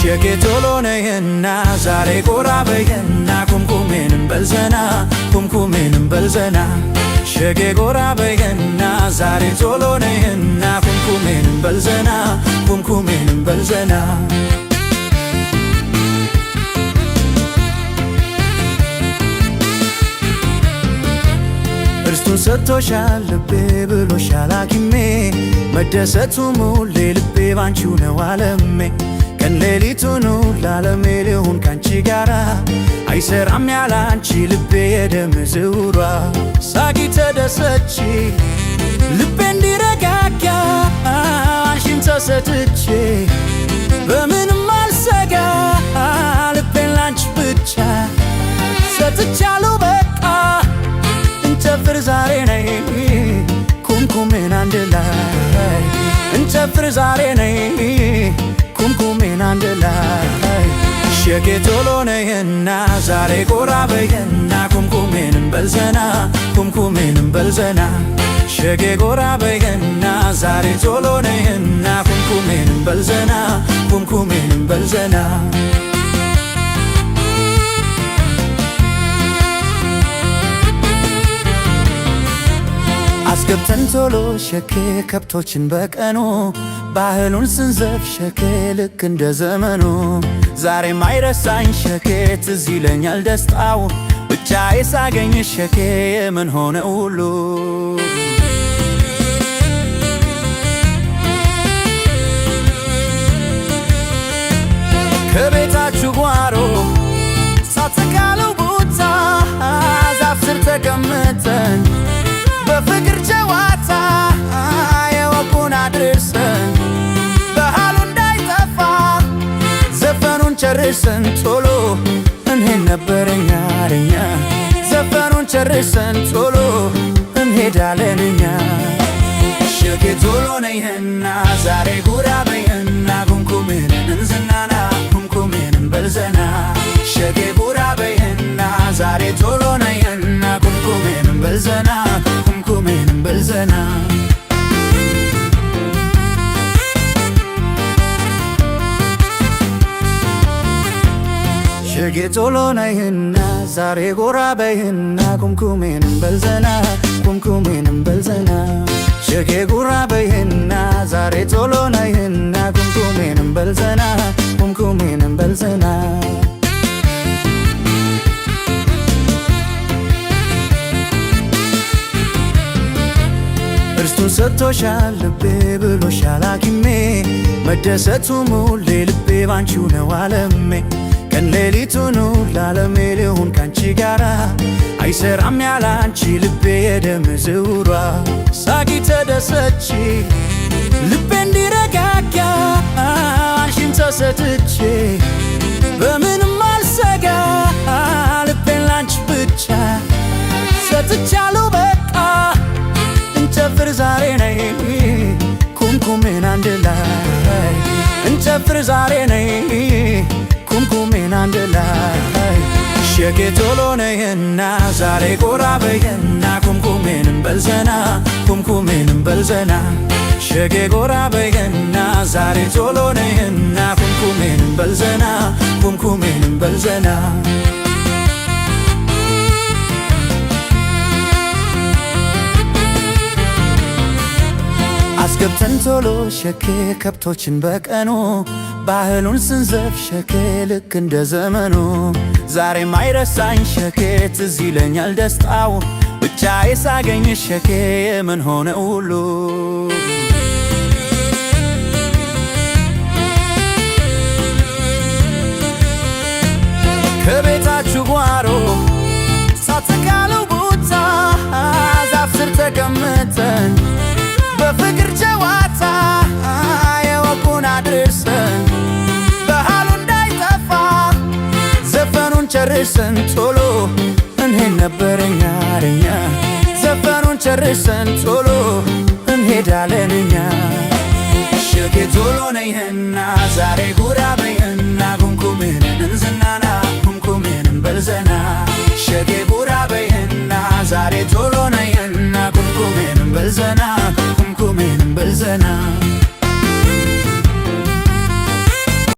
ሸጌ ቶሎ ነይና ዛሬ ጎራ በይና ኩምኩሜንም በልዘና ኩምኩሜንም በልዘና ሸጌ ጎራ በይና ዛሬ ቶሎ ነይና ኩምኩሜንም በልዘና ኩምኩሜንም በልዘና እርስቱን ሰጥቶሻል ልቤ ብሎሻል ሐኪሜ መደሰቱ ሙሌ ልቤ ባንቺው ነው ዓለሜ ቀን ሌሊቱን ለዓለሜ ልሁን ካንቺ ጋራ አይሰራም ያላንቺ ልቤ የደም ዝውሯ ሳቂ ተደሰቺ ልቤ እንዲረጋጋ አንቺን ተሰጥቼ በምንም አልሰጋ ልቤን ላንቺ ብቻ ሰጥቻለሁ በቃ እንጨፍር ዛሬ ነይ ኩምኩሜን አንድ ላይ እንጨፍር ዛሬ ነይ ኩምኩሜን አንድ ላይ ሸጌ ቶሎ ነይና ዛሬ ጎራ በይና ኩምኩሜንም በልዘና ኩምኩሜንም በልዘና ሸጌ ጎራ በይና ዛሬ ቶሎ ነይና ኩምኩሜንም በልዘና ኩምኩሜንም በልዘና አስገብተን ቶሎ ሸኬ ከብቶችን በቀኑ ባህሉን ስንዘፍ ሸኬ ልክ እንደ ዘመኑ ዛሬም አይረሳኝ ሸኬ ትዝ ይለኛል ደስታው ብቻዬ ሳገኝ ሸኬ የምን ሆነ ሁሉ ከቤታችሁ ጓሮ ሳትቃለው ቦታ ዛፍ ስር ተቀምጠን በፍቅር ጨዋታ የወጉን አድርሰን ባህሉ እንዳይጠፋ ዘፈኑን ጨርሰን ቶሎ እንሄድ ነበረኛ አረኛ ዘፈኑን ጨርሰን ቶሎ እንሄዳለን እኛ ሸጌ ቶሎ ነይና ዛሬ ጎራ በይና ኩምኩሜንን እንዝናና ኩምኩሜንን በልዘና ሸጌ ጎራ በይና ዛሬ ቶሎ ነይና ኩምኩሜንን በልዘና ኩምኩሜንም በልዘና ሸጌ ቶሎ ነይና ዛሬ ጎራ በይና ኩምኩሜንም በልዘና ኩምኩሜንም በልዘና ሸጌ ጎራ በይና ዛሬ ቶሎ ነይና ኩምኩሜንም በልዘና ኩምኩሜንም በልዘና እርስቱን ሰጥቶሻል ልቤ ብሎሻል ሐኪሜ መደሰቱ ሙሌ ልቤ ባንቺው ነው ዓለሜ ቀን ሌሊቱን ለዓለሜ ልሁን ካንቺ ጋራ አይሰራም ያላንቺ ልቤ የደም ዝውሯ ሳቂ ተደሰቺ ልቤ እንዲረጋጋ አንቺን ተሰጥቼ በምንም አልሰጋ ልቤን ላንቺ ብቻ ሰጥቻለሁ በቃ እንጨፍር ዛሬ ነይ ኩምኩሜን አንድ ላይ እንጨፍር ዛሬ ነይ ኩምኩሜን አንድ ላይ ሸጌ ቶሎ ነይና ዛሬ ጎራ በይና ኩምኩሜንም በልዘና ኩምኩሜንም በልዘና ሸጌ ጎራ በይና ዛሬ ቶሎ ነይና ኩምኩሜንም በልዘና ኩምኩሜንም በልዘና አስገብተን ቶሎ ሸኬ ከብቶችን በቀኑ ባህሉን ስንዘፍ ሸኬ ልክ እንደ ዘመኑ ዛሬም አይረሳኝ ሸኬ ትዝ ይለኛል ደስታው ብቻዬ ሳገኝ ሸኬ የምን ሆነ ሁሉ ከቤታችሁ ጓሮ ሳትቃለው ቦታ ዛፍ ስር ተቀምጠን በፍቅር ጨዋታ የወጉን አድርሰን ባህሉ እንዳይጠፋ ዘፈኑን ጨርሰን ቶሎ እንሄድ ነበረኛ አረኛ ዘፈኑን ጨርሰን ቶሎ እንሄዳለን እኛ ሸጌ ቶሎ ነይና ዛሬ ጎራ በይና ኩምኩሜንን እንዝናና ኩምኩሜንን በልዘና ሸጌ ጎራ በይና ዛሬ ቶሎ ነይና ኩምኩሜንን በልዘና ኩምኩሜንን በልዘና